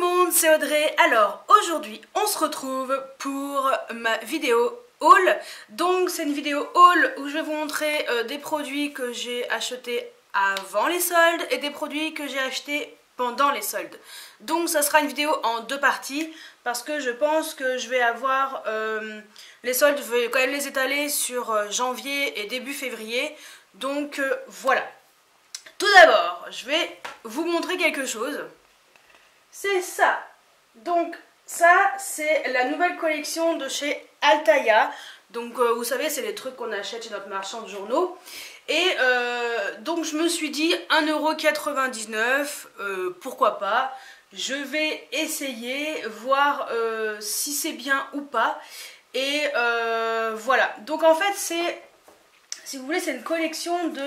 monde, c'est Audrey. Alors aujourd'hui on se retrouve pour ma vidéo haul. Donc c'est une vidéo haul où je vais vous montrer des produits que j'ai achetés avant les soldes et des produits que j'ai achetés pendant les soldes. Donc ça sera une vidéo en deux parties parce que je pense que je vais avoir les soldes, je vais quand même les étaler sur janvier et début février. Donc voilà. Tout d'abord, je vais vous montrer quelque chose. C'est ça. Donc ça, c'est la nouvelle collection de chez Altaïa. Donc vous savez, c'est les trucs qu'on achète chez notre marchand de journaux. Et donc je me suis dit 1,99 €, pourquoi pas. Je vais essayer, voir si c'est bien ou pas. Et voilà. Donc en fait, c'est... Si vous voulez, c'est une collection de...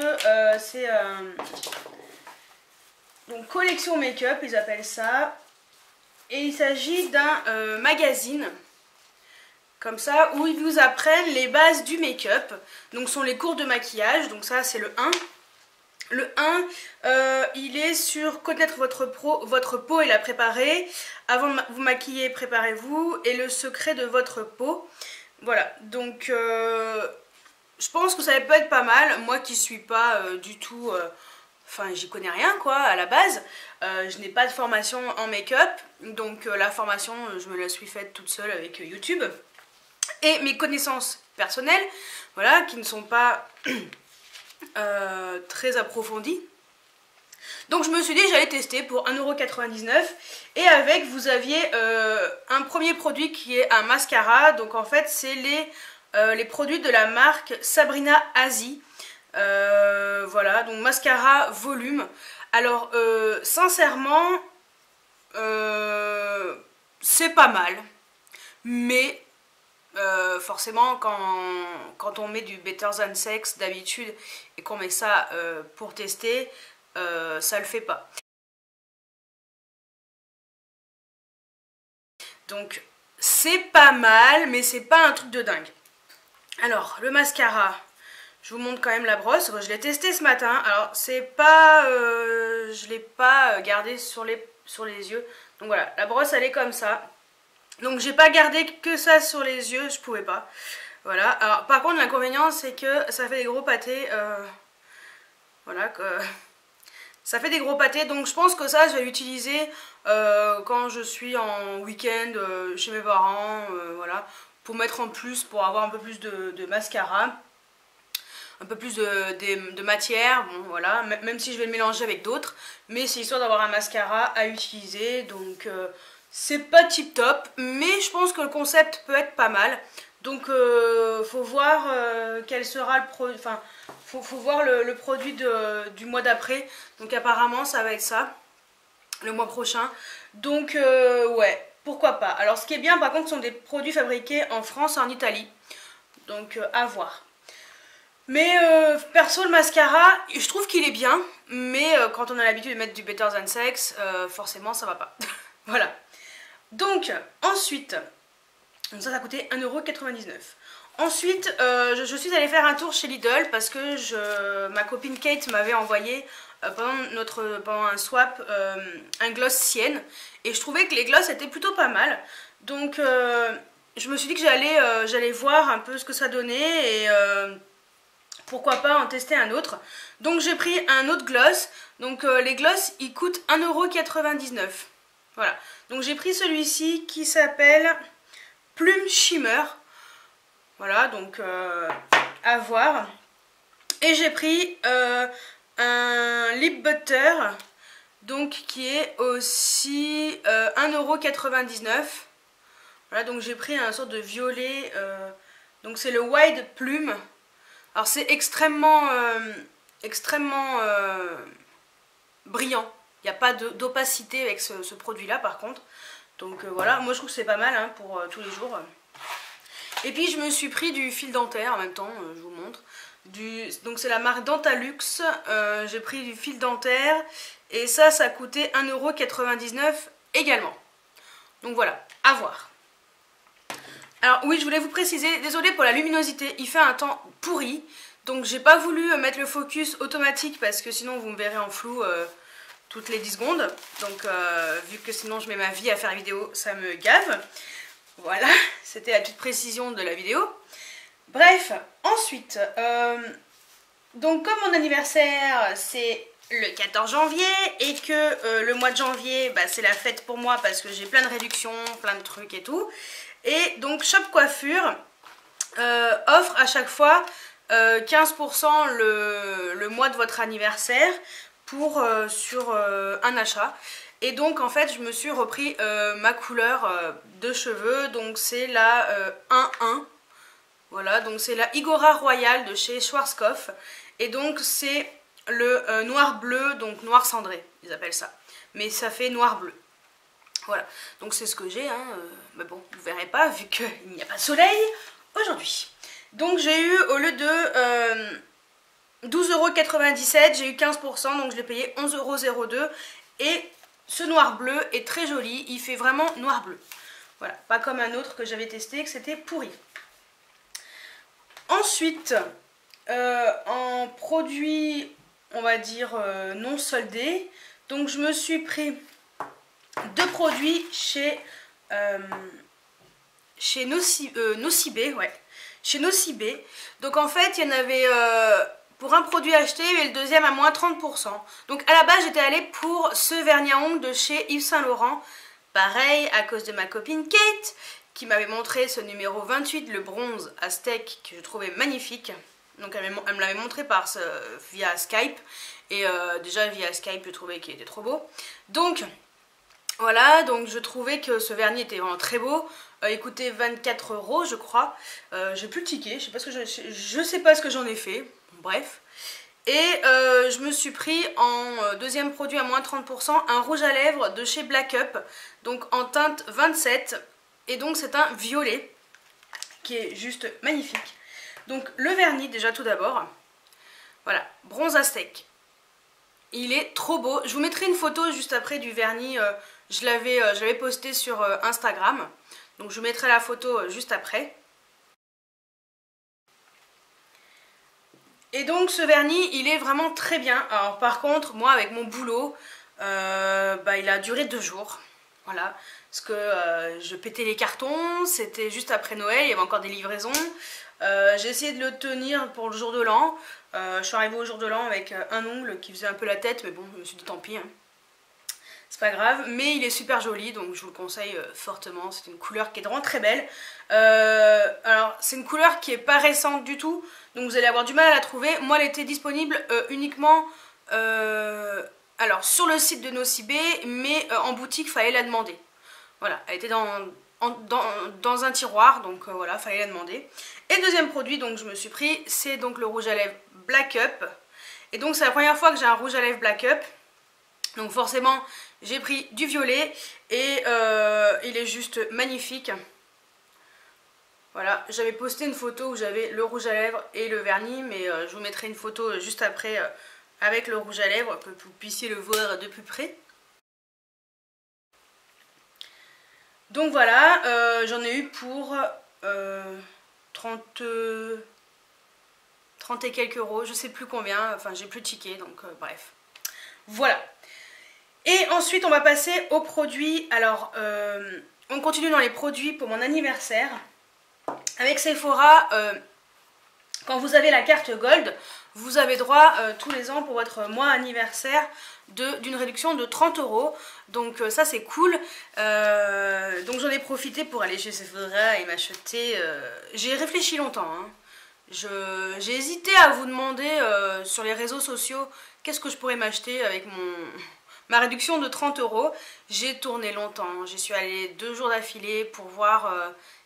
donc collection make-up, ils appellent ça. Et il s'agit d'un magazine, comme ça, où ils vous apprennent les bases du make-up. Donc ce sont les cours de maquillage, donc ça c'est le 1. Le 1, il est sur connaître votre peau et la préparer. Avant de vous maquiller, préparez-vous. Et le secret de votre peau. Voilà, donc... je pense que ça peut être pas mal. Moi qui suis pas du tout... Enfin, j'y connais rien quoi à la base. Je n'ai pas de formation en make-up. Donc la formation, je me la suis faite toute seule avec YouTube. Et mes connaissances personnelles, voilà, qui ne sont pas très approfondies. Donc je me suis dit que j'allais tester pour 1,99 €. Et avec, vous aviez un premier produit qui est un mascara. Donc en fait, c'est les produits de la marque Sabrina Azie. Voilà, donc mascara volume. Alors sincèrement, c'est pas mal. Mais forcément quand on met du Better Than Sex d'habitude et qu'on met ça pour tester, ça le fait pas. Donc c'est pas mal, mais c'est pas un truc de dingue. Alors le mascara, je vous montre quand même la brosse. Je l'ai testé ce matin. Alors c'est pas, je l'ai pas gardé sur les yeux. Donc voilà, la brosse elle est comme ça. Donc j'ai pas gardé que ça sur les yeux, je pouvais pas. Voilà. Alors par contre l'inconvénient c'est que ça fait des gros pâtés. Voilà, ça fait des gros pâtés. Donc je pense que ça je vais l'utiliser quand je suis en week-end chez mes parents. Voilà, pour mettre en plus, pour avoir un peu plus de mascara. Un peu plus de matière, bon voilà, même si je vais le mélanger avec d'autres, mais c'est histoire d'avoir un mascara à utiliser, donc c'est pas tip top, mais je pense que le concept peut être pas mal, donc faut voir quel sera le produit, enfin faut voir le produit du mois d'après, donc apparemment ça va être ça, le mois prochain, donc ouais, pourquoi pas. Alors ce qui est bien par contre, ce sont des produits fabriqués en France et en Italie, donc à voir. Mais perso le mascara, je trouve qu'il est bien, mais quand on a l'habitude de mettre du Better Than Sex, forcément ça va pas. Voilà. Donc ensuite, donc ça a coûté 1,99 €. Ensuite, je suis allée faire un tour chez Lidl parce que ma copine Kate m'avait envoyé pendant un swap un gloss Sienne. Et je trouvais que les gloss étaient plutôt pas mal. Donc je me suis dit que j'allais voir un peu ce que ça donnait et... pourquoi pas en tester un autre. Donc j'ai pris un autre gloss. Donc les gloss ils coûtent 1,99 €. Voilà. Donc j'ai pris celui-ci qui s'appelle Plume Shimmer. Voilà, donc à voir. Et j'ai pris un lip butter. Donc qui est aussi 1,99 €. Voilà, donc j'ai pris un sorte de violet. Donc c'est le Wide Plume. Alors c'est extrêmement brillant. Il n'y a pas d'opacité avec ce produit-là par contre. Donc voilà, moi je trouve que c'est pas mal hein, pour tous les jours. Et puis je me suis pris du fil dentaire en même temps, je vous montre. Donc c'est la marque Dentalux. J'ai pris du fil dentaire et ça coûtait 1,99 € également. Donc voilà, à voir. Alors oui, je voulais vous préciser, désolée pour la luminosité, il fait un temps pourri, donc j'ai pas voulu mettre le focus automatique parce que sinon vous me verrez en flou toutes les 10 secondes. Donc vu que sinon je mets ma vie à faire vidéo, ça me gave. Voilà, c'était la petite précision de la vidéo. Bref, ensuite, donc comme mon anniversaire c'est le 14 janvier et que le mois de janvier bah, c'est la fête pour moi parce que j'ai plein de réductions, plein de trucs et tout. Et donc Shop Coiffure offre à chaque fois 15% le mois de votre anniversaire pour, sur un achat. Et donc en fait je me suis repris ma couleur de cheveux, donc c'est la 1-1. Voilà, donc c'est la Igora Royal de chez Schwarzkopf. Et donc c'est le noir bleu, donc noir cendré, ils appellent ça. Mais ça fait noir bleu. Voilà, donc c'est ce que j'ai, hein. Mais bon, vous verrez pas vu qu'il n'y a pas de soleil aujourd'hui. Donc j'ai eu, au lieu de 12,97 €, j'ai eu 15%, donc je l'ai payé 11,02 €. Et ce noir bleu est très joli, il fait vraiment noir bleu. Voilà, pas comme un autre que j'avais testé, que c'était pourri. Ensuite, en produits, on va dire, non soldés, donc je me suis pris 2 produits chez Nocibé, ouais. Chez Nocibé. Donc en fait, il y en avait pour un produit acheté et le deuxième à moins 30%. Donc à la base, j'étais allée pour ce vernis à ongles de chez Yves Saint Laurent. Pareil, à cause de ma copine Kate, qui m'avait montré ce numéro 28, le bronze aztèque, que je trouvais magnifique. Donc elle me l'avait montré via Skype. Et déjà via Skype, je trouvais qu'il était trop beau. Donc voilà, donc je trouvais que ce vernis était vraiment très beau. Il coûtait 24 € je crois. J'ai plus le ticket, je sais pas ce que j'en ai fait. Bon, bref. Et je me suis pris en deuxième produit à moins 30% un rouge à lèvres de chez Black Up. Donc en teinte 27. Et donc c'est un violet qui est juste magnifique. Donc le vernis déjà tout d'abord. Voilà, bronze aztèque. Il est trop beau. Je vous mettrai une photo juste après du vernis. Je l'avais posté sur Instagram. Donc je vous mettrai la photo juste après. Et donc ce vernis, il est vraiment très bien. Alors par contre, moi avec mon boulot, il a duré 2 jours. Voilà. Parce que je pétais les cartons, c'était juste après Noël, il y avait encore des livraisons. J'ai essayé de le tenir pour le jour de l'an. Je suis arrivée au jour de l'an avec un ongle qui faisait un peu la tête, mais bon, je me suis dit tant pis. Hein. C'est pas grave, mais il est super joli, donc je vous le conseille fortement. C'est une couleur qui est vraiment très belle. Alors, c'est une couleur qui est pas récente du tout, donc vous allez avoir du mal à la trouver. Moi, elle était disponible uniquement alors, sur le site de Nocibé, mais en boutique, il fallait la demander. Voilà, elle était dans un tiroir, donc voilà, fallait la demander. Et le deuxième produit, donc je me suis pris, c'est donc le rouge à lèvres Black Up. Et donc c'est la première fois que j'ai un rouge à lèvres Black Up. Donc forcément, j'ai pris du violet et il est juste magnifique. Voilà, j'avais posté une photo où j'avais le rouge à lèvres et le vernis, mais je vous mettrai une photo juste après avec le rouge à lèvres, pour que vous puissiez le voir de plus près. Donc voilà, j'en ai eu pour 30 et quelques euros, je sais plus combien, enfin j'ai plus de tickets, donc bref. Voilà. Et ensuite on va passer aux produits. Alors on continue dans les produits pour mon anniversaire. Avec Sephora, quand vous avez la carte Gold, vous avez droit tous les ans pour votre mois anniversaire d'une réduction de 30 €. Donc ça c'est cool. Donc j'en ai profité pour aller chez Sephora et m'acheter... J'ai réfléchi longtemps. Hein. J'ai hésité à vous demander sur les réseaux sociaux qu'est-ce que je pourrais m'acheter avec ma réduction de 30 €. J'ai tourné longtemps. J'y suis allée 2 jours d'affilée pour voir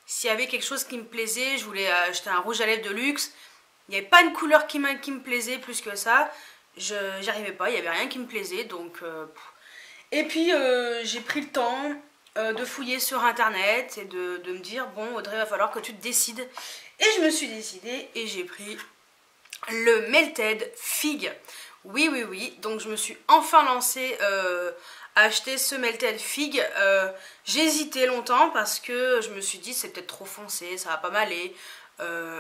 s'il y avait quelque chose qui me plaisait. Je voulais acheter un rouge à lèvres de luxe. Il n'y avait pas une couleur qui me plaisait plus que ça. J'y arrivais pas, il n'y avait rien qui me plaisait. Donc, et puis j'ai pris le temps de fouiller sur internet et de me dire bon Audrey, il va falloir que tu te décides. Et je me suis décidée et j'ai pris le Melted Fig. Oui oui oui, donc je me suis enfin lancée à acheter ce Melted Fig. J'ai hésité longtemps parce que je me suis dit c'est peut-être trop foncé, ça va pas m'aller.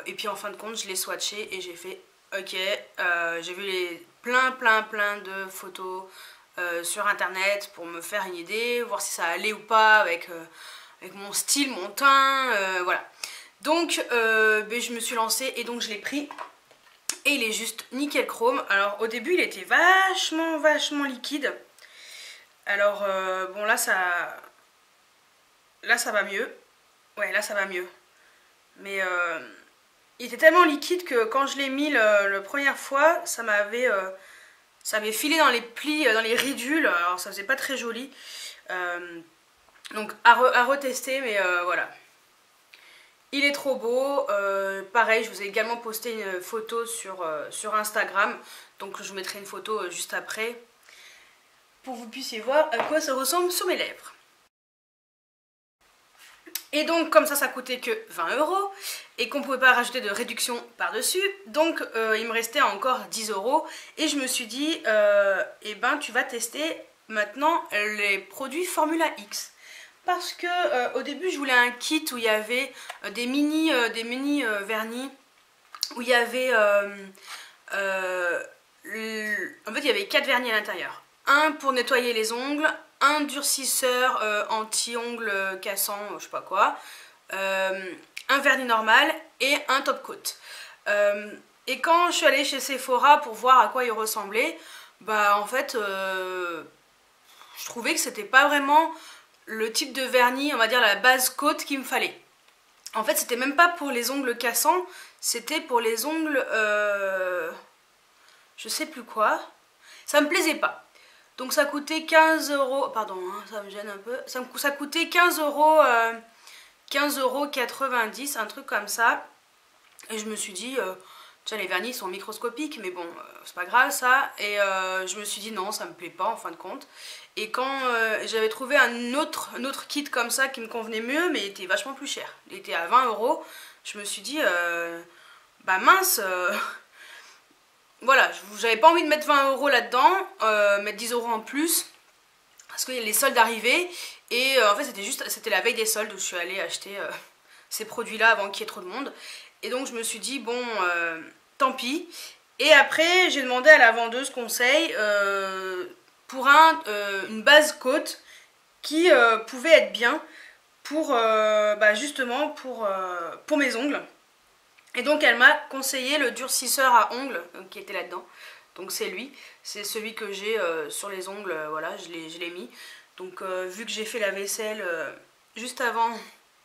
Et puis en fin de compte je l'ai swatché et j'ai fait ok. J'ai vu plein de photos sur internet pour me faire une idée, voir si ça allait ou pas avec mon style, mon teint, voilà. Donc je me suis lancée et donc je l'ai pris. Et il est juste nickel chrome. Alors au début il était vachement liquide. Alors bon là ça va mieux. Ouais là ça va mieux. Mais il était tellement liquide que quand je l'ai mis la première fois, ça m'avait filé dans les plis, dans les ridules. Alors ça faisait pas très joli. Donc à retester, mais voilà. Il est trop beau. Pareil, je vous ai également posté une photo sur Instagram. Donc je vous mettrai une photo juste après pour que vous puissiez voir à quoi ça ressemble sur mes lèvres. Et donc comme ça coûtait que 20 € et qu'on ne pouvait pas rajouter de réduction par-dessus, donc il me restait encore 10 € et je me suis dit, eh ben tu vas tester maintenant les produits Formula X. Parce que au début je voulais un kit où il y avait des mini vernis, où il y avait en fait il y avait 4 vernis à l'intérieur. Un pour nettoyer les ongles, un durcisseur anti-ongles cassant, je sais pas quoi, un vernis normal et un top coat. Et quand je suis allée chez Sephora pour voir à quoi il ressemblait, bah en fait je trouvais que c'était pas vraiment le type de vernis, on va dire la base coat qu'il me fallait. En fait c'était même pas pour les ongles cassants, c'était pour les ongles je sais plus quoi. Ça me plaisait pas. Donc ça coûtait 15 €, pardon, hein, ça me gêne un peu, ça coûtait 15 €, 15,90 €, un truc comme ça. Et je me suis dit, déjà les vernis sont microscopiques, mais bon, c'est pas grave ça. Et je me suis dit non, ça me plaît pas en fin de compte. Et quand j'avais trouvé un autre kit comme ça qui me convenait mieux, mais il était vachement plus cher. Il était à 20 €, je me suis dit, bah mince... Voilà, j'avais pas envie de mettre 20 € là-dedans, mettre 10 € en plus, parce qu'il y a les soldes arrivaient, et en fait c'était la veille des soldes où je suis allée acheter ces produits-là avant qu'il y ait trop de monde. Et donc je me suis dit, bon, tant pis. Et après, j'ai demandé à la vendeuse conseil pour une base côte qui pouvait être bien pour, justement, pour mes ongles. Et donc elle m'a conseillé le durcisseur à ongles qui était là-dedans. Donc c'est lui, c'est celui que j'ai sur les ongles, voilà, je l'ai mis. Donc vu que j'ai fait la vaisselle juste avant,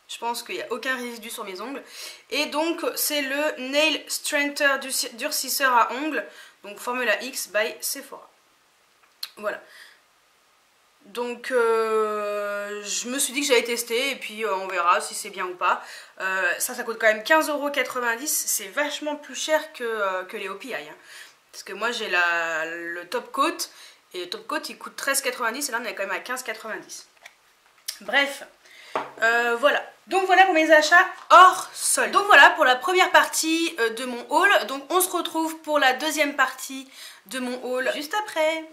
je pense qu'il n'y a aucun résidu sur mes ongles. Et donc c'est le Nail Strengthener durcisseur à ongles, donc Formula X by Sephora. Voilà. Donc je me suis dit que j'allais tester et puis on verra si c'est bien ou pas. Ça coûte quand même 15,90 €, c'est vachement plus cher que les OPI, hein. Parce que moi j'ai le top coat et le top coat il coûte 13,90 € et là on est quand même à 15,90 €. Bref, voilà. Donc voilà pour mes achats hors solde. Donc voilà pour la première partie de mon haul. Donc on se retrouve pour la deuxième partie de mon haul juste après.